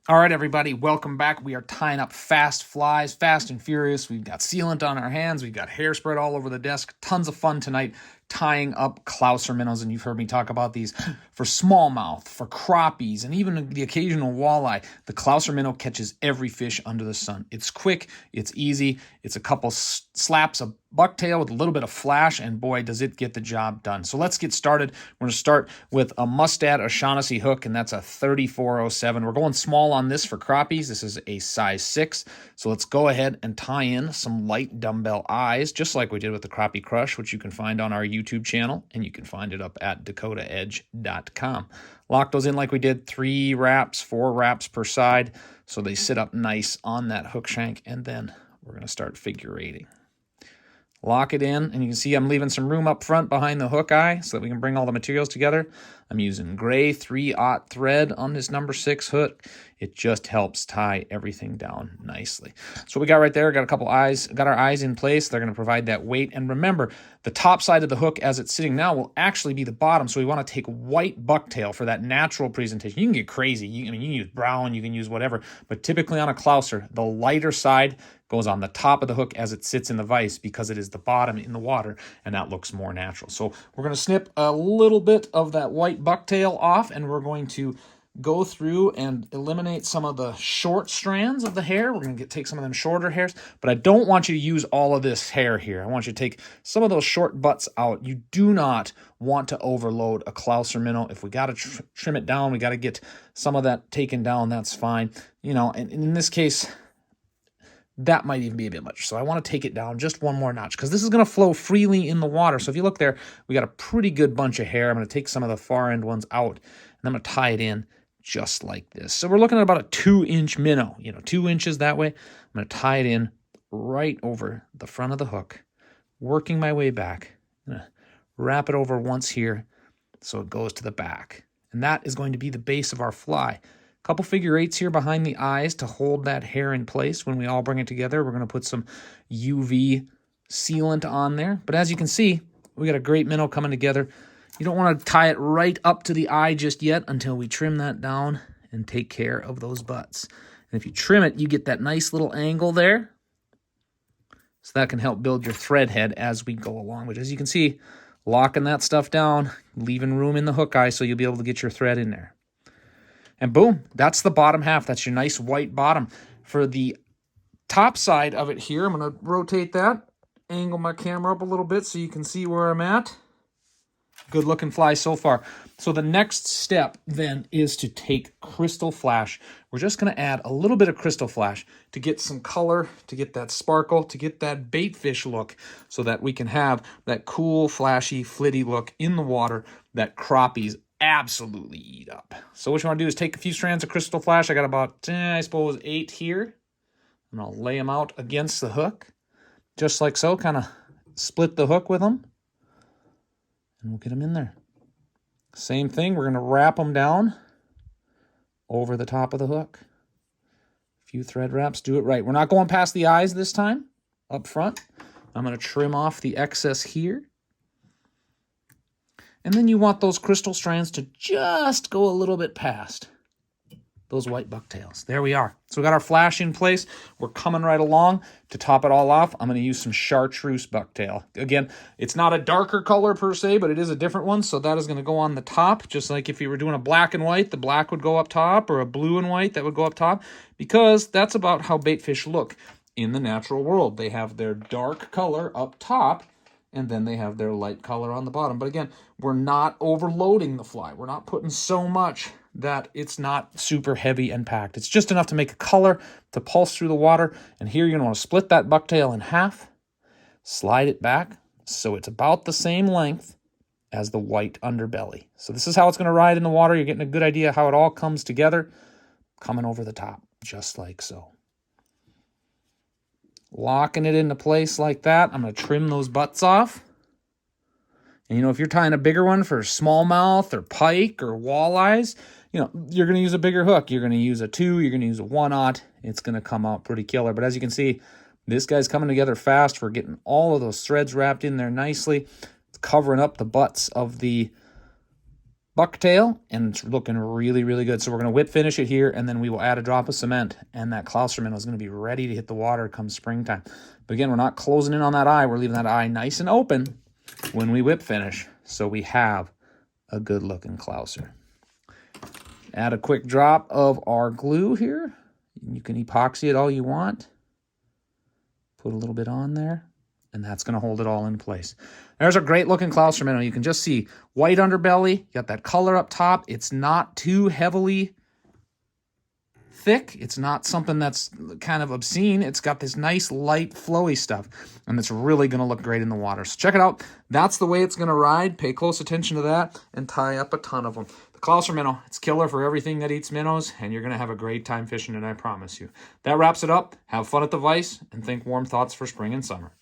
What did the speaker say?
All right, everybody, welcome back. We are tying up fast flies, fast and furious. We've got sealant on our hands. We've got hair spread all over the desk. Tons of fun tonight tying up Clouser minnows, and you've heard me talk about these for smallmouth, for crappies, and even the occasional walleye. The Clouser minnow catches every fish under the sun. It's quick, it's easy, it's a couple slaps of bucktail with a little bit of flash, and boy, does it get the job done. So let's get started. We're going to start with a Mustad O'Shaughnessy hook, and that's a 3407. We're going small on this for crappies. This is a size 6. So let's go ahead and tie in some light dumbbell eyes, just like we did with the Crappie Crush, which you can find on our YouTube channel, and you can find it up at dakotaedge.com. Lock those in like we did, 3 wraps, 4 wraps per side, so they sit up nice on that hook shank, and then we're going to start figure eighting. Lock it in, and you can see I'm leaving some room up front behind the hook eye so that we can bring all the materials together. I'm using gray 3/0 thread on this number 6 hook. It just helps tie everything down nicely. So we got right there, got a couple eyes, got our eyes in place. They're going to provide that weight. And remember, the top side of the hook as it's sitting now will actually be the bottom. So we want to take white bucktail for that natural presentation. You can get crazy. You can use brown, you can use whatever. But typically on a Clouser, the lighter side goes on the top of the hook as it sits in the vise because it is the bottom in the water, and that looks more natural. So we're going to snip a little bit of that white bucktail off, and we're going to go through and eliminate some of the short strands of the hair. We're going to take some of them shorter hairs, but I don't want you to use all of this hair here. I want you to take some of those short butts out. You do not want to overload a Clouser minnow. If we got to trim it down, we got to get some of that taken down. That's fine. You know, and in this case, that might even be a bit much. So I want to take it down just one more notch because this is going to flow freely in the water. So if you look there, we got a pretty good bunch of hair. I'm going to take some of the far end ones out, and I'm going to tie it in just like this. So we're looking at about a 2-inch minnow, 2 inches that way. I'm going to tie it in right over the front of the hook, working my way back. I'm going to wrap it over once here so it goes to the back. And that is going to be the base of our fly. Couple figure eights here behind the eyes to hold that hair in place. When we all bring it together, we're going to put some UV sealant on there. But as you can see, we got a great minnow coming together. You don't want to tie it right up to the eye just yet until we trim that down and take care of those butts. And if you trim it, you get that nice little angle there. So that can help build your thread head as we go along. But as you can see, locking that stuff down, leaving room in the hook eye so you'll be able to get your thread in there. And boom, that's the bottom half. That's your nice white bottom. For the top side of it here, I'm going to rotate that, angle my camera up a little bit so you can see where I'm at. Good looking fly so far. So the next step then is to take Krystal Flash. We're just going to add a little bit of Krystal Flash to get some color, to get that sparkle, to get that bait fish look so that we can have that cool, flashy, flitty look in the water that crappies absolutely eat up. So what you want to do is take a few strands of Krystal Flash. I got about, I suppose, 8 here. And I'll lay them out against the hook. Just like so, kind of split the hook with them. And we'll get them in there. Same thing, we're going to wrap them down over the top of the hook. A few thread wraps, do it right. We're not going past the eyes this time, up front. I'm going to trim off the excess here. And then you want those Krystal strands to just go a little bit past those white bucktails. There we are. So we got our flash in place. We're coming right along. To top it all off, I'm going to use some Chartreuse bucktail. Again, it's not a darker color per se, but it is a different one. So that is going to go on the top, just like if you were doing a black and white, the black would go up top, or a blue and white, that would go up top, because that's about how bait fish look in the natural world. They have their dark color up top, and then they have their light color on the bottom. But again, we're not overloading the fly. We're not putting so much that it's not super heavy and packed. It's just enough to make a color, to pulse through the water. And here you're going to want to split that bucktail in half, slide it back so it's about the same length as the white underbelly. So this is how it's going to ride in the water. You're getting a good idea how it all comes together, coming over the top, just like so. Locking it into place like that. I'm going to trim those butts off. And, if you're tying a bigger one for smallmouth or pike or walleyes, you're going to use a bigger hook. You're going to use a 2, you're going to use a 1/0. It's going to come out pretty killer. But as you can see, this guy's coming together fast. We're getting all of those threads wrapped in there nicely. It's covering up the butts of the bucktail, and it's looking really, really good. So we're going to whip finish it here, and then we will add a drop of cement, and that Clouser Minnow is going to be ready to hit the water come springtime. But again, we're not closing in on that eye. We're leaving that eye nice and open when we whip finish, so we have a good-looking Clouser. Add a quick drop of our glue here. You can epoxy it all you want. Put a little bit on there, and that's going to hold it all in place. There's a great-looking Clouser Minnow. You can just see white underbelly. You got that color up top. It's not too heavily thick. It's not something that's kind of obscene. It's got this nice, light, flowy stuff, and it's really going to look great in the water. So check it out. That's the way it's going to ride. Pay close attention to that and tie up a ton of them. The Clouser Minnow, it's killer for everything that eats minnows, and you're going to have a great time fishing it, I promise you. That wraps it up. Have fun at the vise, and think warm thoughts for spring and summer.